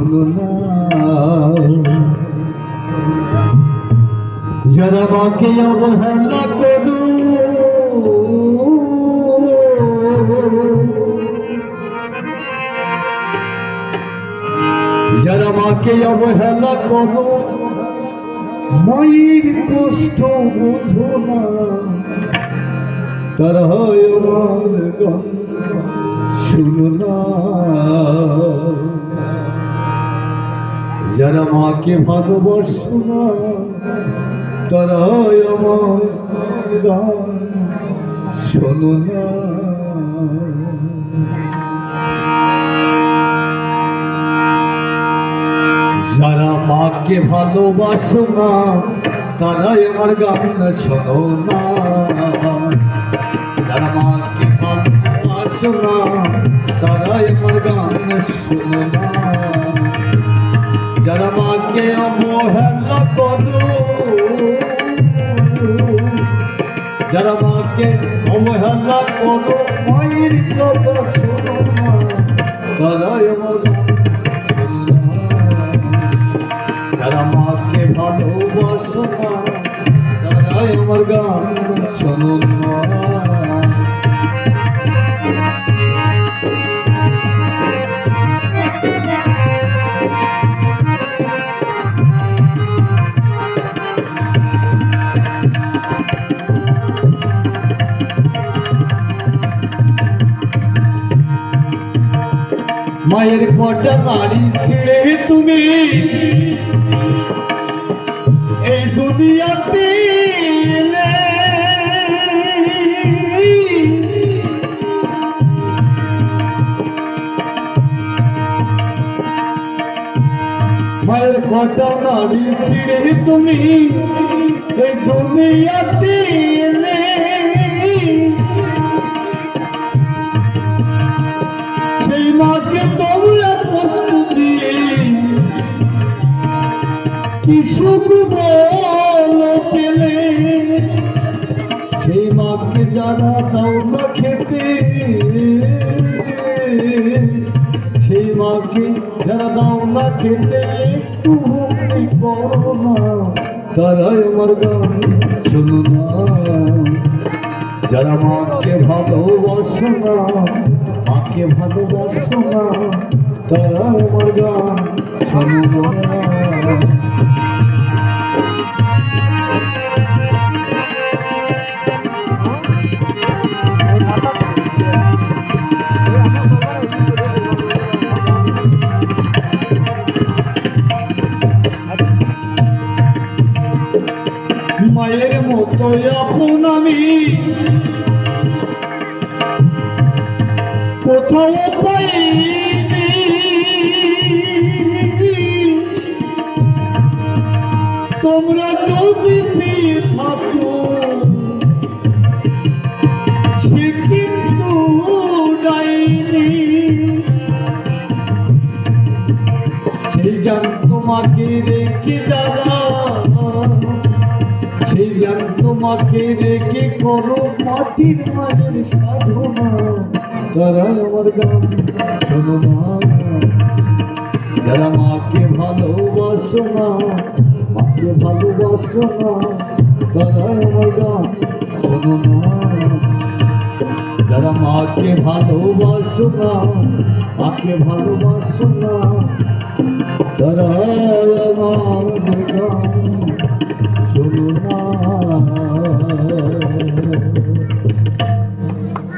শোনো না, যারা মাকে অবহেলা করো, যারা মাকে অবহেলা করো, মায়ের কষ্ট বুঝো না, তারা হয় আমার গান শুনো না। যারা মাকে ভালোবাসো না, তারা হয় আমার গান শোনো না। যারা মাকে ভালোবাসো না, তারাই আমার গান শোনো না। যারা মাকে ভালোবাসো না, তারাই আমার গান শোনো না। যারা মাকে অবহেলা করো, যারা মাকে অবহেলা করো, মায়ের কথা শোনো না, তারাই আমার গান শোনো না। যারা মাকে ভালোবাসো না, তারাই আমার গান শোনো না। মায়ের ঘটা নারী ছেড়ে তুমি এই দুনিয়াতে এলে, মায়ের ঘটা নারী ছেড়ে তুমি এই দুনিয়াতে এলে। সেই মাকে তোমরা কষ্ট দিয়ে কি সুখ বলো পেলে, সেই মাকে যারা দাও না খেতে, সেই মাকে যারা দাও না খেতে, একটু ভক্তি করো না, তারাই আমার গান শোনো না। যারা মাকে ভালোবাসো না, মাকে ভালোবাসো না, তারা আমার গান শোনো না। মায়ের মতো আপন আমি কোথাও পাইনি, তোমরা যদি পেয়ে থাকো সে কিন্তু ডাইনি। সেই জান তোমাকে রেখে যারা, সেই জান তোমাকে রেখে করো মাটির মায়ের সাধনা, তারাই আমার গান শোনো না। যারা মাকে ভালোবাসো না, মাকে ভালোবাসো না, তারাই আমার গান শোনো না। যারা মাকে ভালোবাসো না, মাকে ভালোবাসো না, তারাই আমার গান